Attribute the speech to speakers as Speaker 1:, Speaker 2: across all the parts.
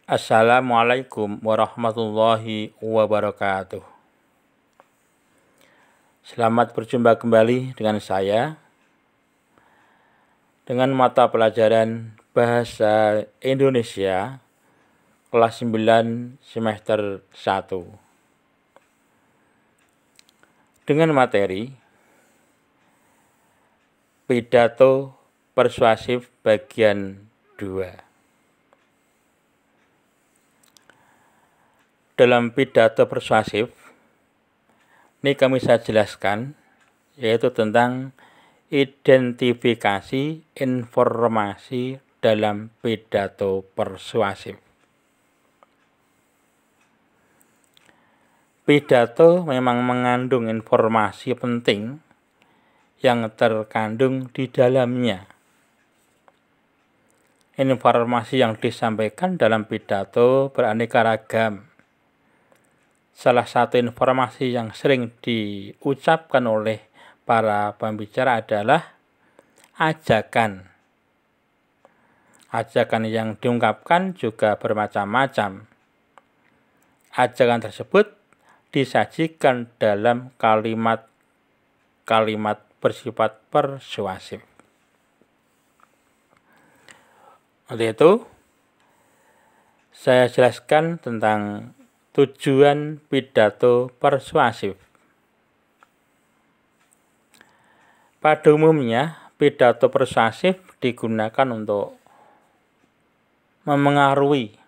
Speaker 1: Assalamualaikum warahmatullahi wabarakatuh. Selamat berjumpa kembali dengan saya dengan mata pelajaran Bahasa Indonesia kelas 9 semester 1 dengan materi Pidato Persuasif bagian 2. Dalam pidato persuasif, ini kami saya jelaskan, yaitu tentang identifikasi informasi dalam pidato persuasif. Pidato memang mengandung informasi penting yang terkandung di dalamnya. Informasi yang disampaikan dalam pidato beraneka ragam. Salah satu informasi yang sering diucapkan oleh para pembicara adalah ajakan. Ajakan yang diungkapkan juga bermacam-macam. Ajakan tersebut disajikan dalam kalimat-kalimat bersifat persuasif. Oleh itu, saya jelaskan tentang tujuan pidato persuasif. Pada umumnya, pidato persuasif digunakan untuk memengaruhi,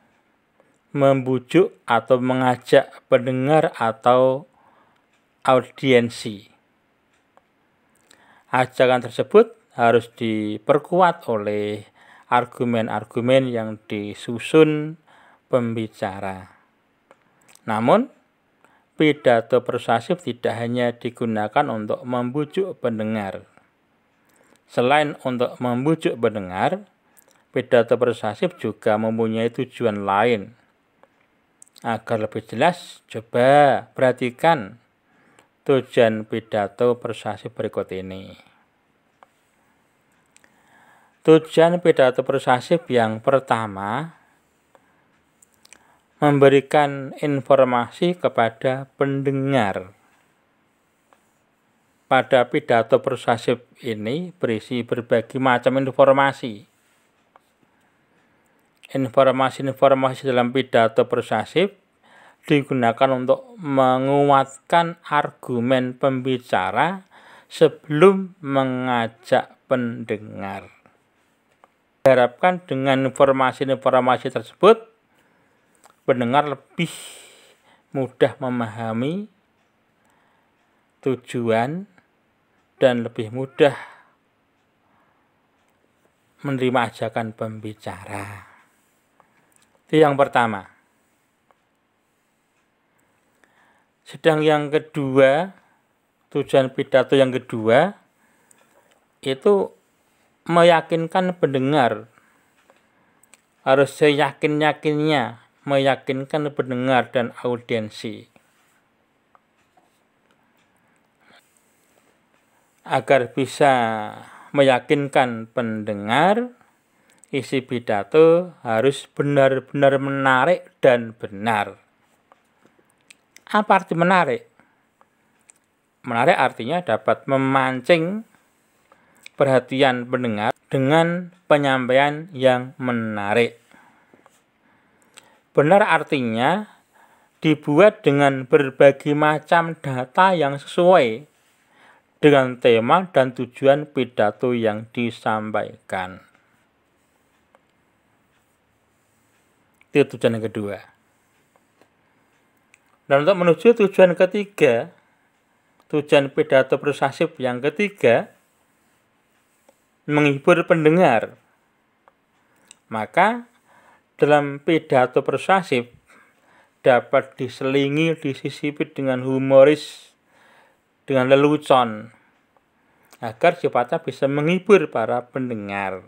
Speaker 1: membujuk atau mengajak pendengar atau audiensi. Ajakan tersebut harus diperkuat oleh argumen-argumen yang disusun pembicara. Namun, pidato persuasif tidak hanya digunakan untuk membujuk pendengar. Selain untuk membujuk pendengar, pidato persuasif juga mempunyai tujuan lain. Agar lebih jelas, coba perhatikan tujuan pidato persuasif berikut ini. Tujuan pidato persuasif yang pertama, memberikan informasi kepada pendengar. Pada pidato persuasif ini berisi berbagai macam informasi. Informasi-informasi dalam pidato persuasif digunakan untuk menguatkan argumen pembicara sebelum mengajak pendengar. Diharapkan dengan informasi-informasi tersebut, pendengar lebih mudah memahami tujuan dan lebih mudah menerima ajakan pembicara. Itu yang pertama. Sedang yang kedua, tujuan pidato yang kedua itu meyakinkan pendengar. Harus seyakin-yakinnya meyakinkan pendengar dan audiensi agar bisa meyakinkan pendengar. Isi pidato harus benar-benar menarik dan benar. Apa arti menarik? Menarik artinya dapat memancing perhatian pendengar dengan penyampaian yang menarik. Benar artinya dibuat dengan berbagai macam data yang sesuai dengan tema dan tujuan pidato yang disampaikan. Itu tujuan yang kedua. Dan untuk menuju tujuan ketiga, tujuan pidato persuasif yang ketiga, menghibur pendengar. Maka dalam pidato persuasif dapat diselingi, disisipi dengan humoris, dengan lelucon, agar sifatnya bisa menghibur para pendengar.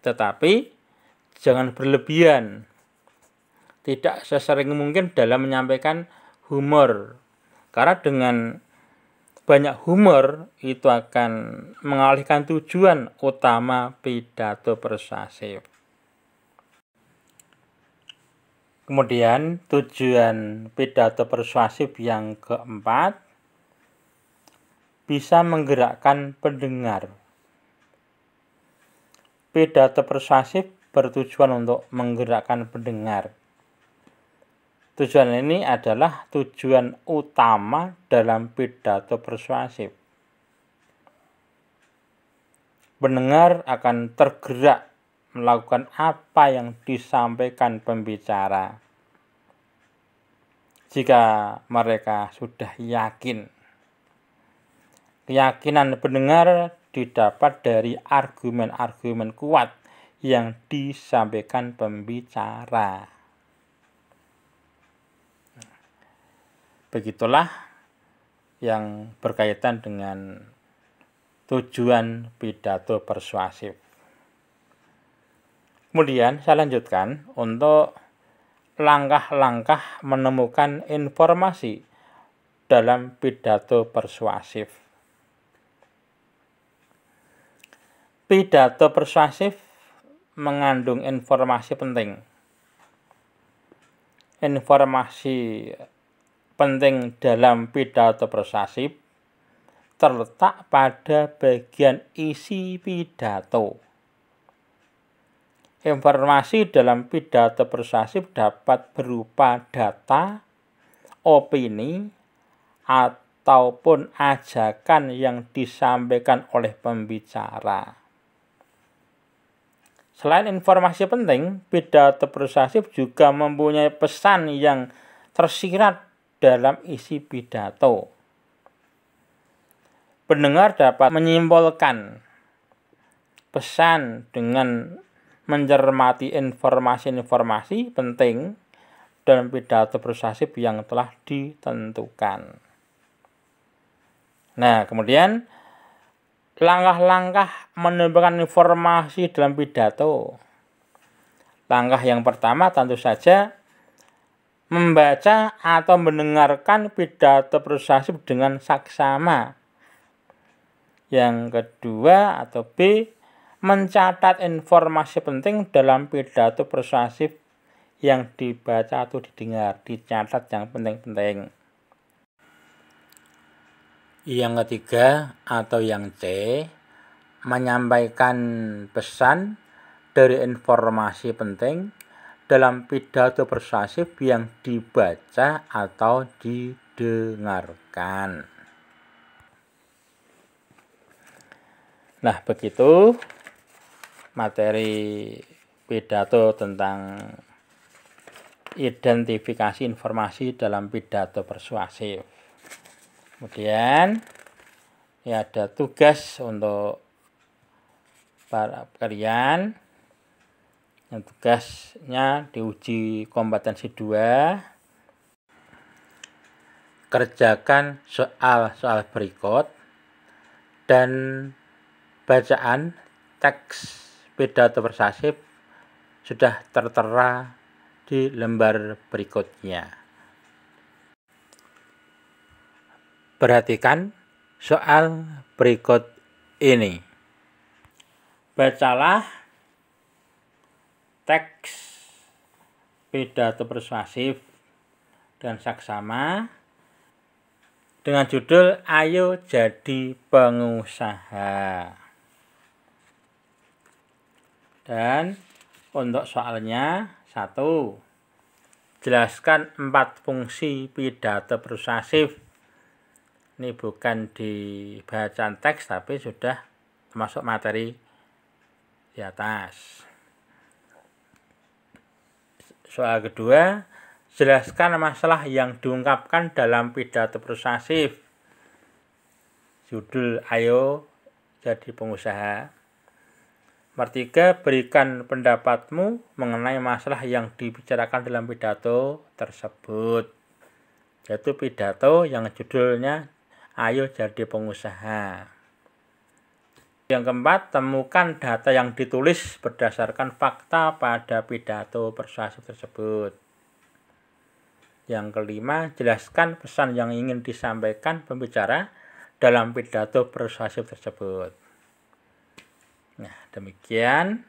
Speaker 1: Tetapi jangan berlebihan. Tidak sesering mungkin dalam menyampaikan humor. Karena dengan banyak humor itu akan mengalihkan tujuan utama pidato persuasif. Kemudian tujuan pidato persuasif yang keempat, bisa menggerakkan pendengar. Pidato persuasif bertujuan untuk menggerakkan pendengar. Tujuan ini adalah tujuan utama dalam pidato persuasif. Pendengar akan tergerak melakukan apa yang disampaikan pembicara jika mereka sudah yakin. Keyakinan pendengar didapat dari argumen-argumen kuat yang disampaikan pembicara. Begitulah yang berkaitan dengan tujuan pidato persuasif. Kemudian saya lanjutkan untuk langkah-langkah menemukan informasi dalam pidato persuasif. Pidato persuasif mengandung informasi penting. Informasi penting dalam pidato persuasif terletak pada bagian isi pidato. Informasi dalam pidato persuasif dapat berupa data, opini, ataupun ajakan yang disampaikan oleh pembicara. Selain informasi penting, pidato persuasif juga mempunyai pesan yang tersirat dalam isi pidato. Pendengar dapat menyimpulkan pesan dengan mencermati informasi-informasi penting dalam pidato persuasif yang telah ditentukan. Nah, kemudian langkah-langkah menemukan informasi dalam pidato. Langkah yang pertama tentu saja membaca atau mendengarkan pidato persuasif dengan saksama. Yang kedua atau B, mencatat informasi penting dalam pidato persuasif yang dibaca atau didengar, dicatat yang penting-penting. Yang ketiga atau yang C, menyampaikan pesan dari informasi penting dalam pidato persuasif yang dibaca atau didengarkan. Nah, begitu materi pidato tentang identifikasi informasi dalam pidato persuasif. Kemudian ini ada tugas untuk para kalian. Yang tugasnya diuji kompetensi 2. Kerjakan soal-soal berikut dan bacaan teks pidato persuasif sudah tertera di lembar berikutnya. Perhatikan soal berikut ini. Bacalah teks pidato persuasif dan saksama dengan judul Ayo Jadi Pengusaha. Dan untuk soalnya 1. Jelaskan 4 fungsi pidato persuasif. Ini bukan di bacaan teks tapi sudah termasuk materi di atas. Soal kedua, jelaskan masalah yang diungkapkan dalam pidato persuasif. Judul Ayo Jadi Pengusaha. Nomor 3, berikan pendapatmu mengenai masalah yang dibicarakan dalam pidato tersebut. Yaitu pidato yang judulnya Ayo Jadi Pengusaha. Yang keempat, temukan data yang ditulis berdasarkan fakta pada pidato persuasif tersebut. Yang kelima, jelaskan pesan yang ingin disampaikan pembicara dalam pidato persuasif tersebut. Nah, demikian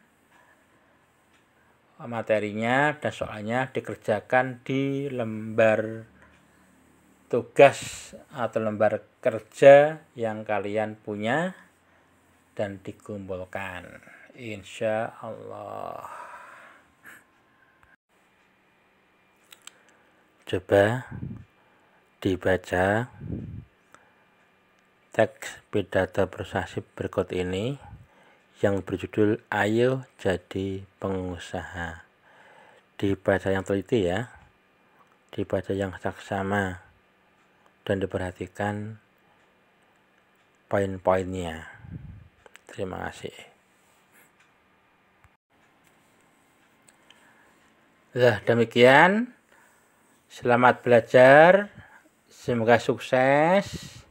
Speaker 1: materinya dan soalnya dikerjakan di lembar tugas atau lembar kerja yang kalian punya dan dikumpulkan, insya Allah. Coba dibaca teks pidato persuasif berikut ini yang berjudul Ayo Jadi Pengusaha. Dibaca yang teliti ya, dibaca yang saksama, dan diperhatikan poin-poinnya. Terima kasih. Demikian. Selamat belajar. Semoga sukses.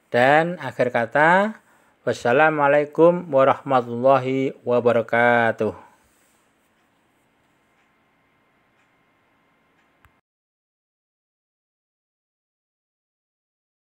Speaker 1: Dan akhir kata, wassalamualaikum warahmatullahi wabarakatuh.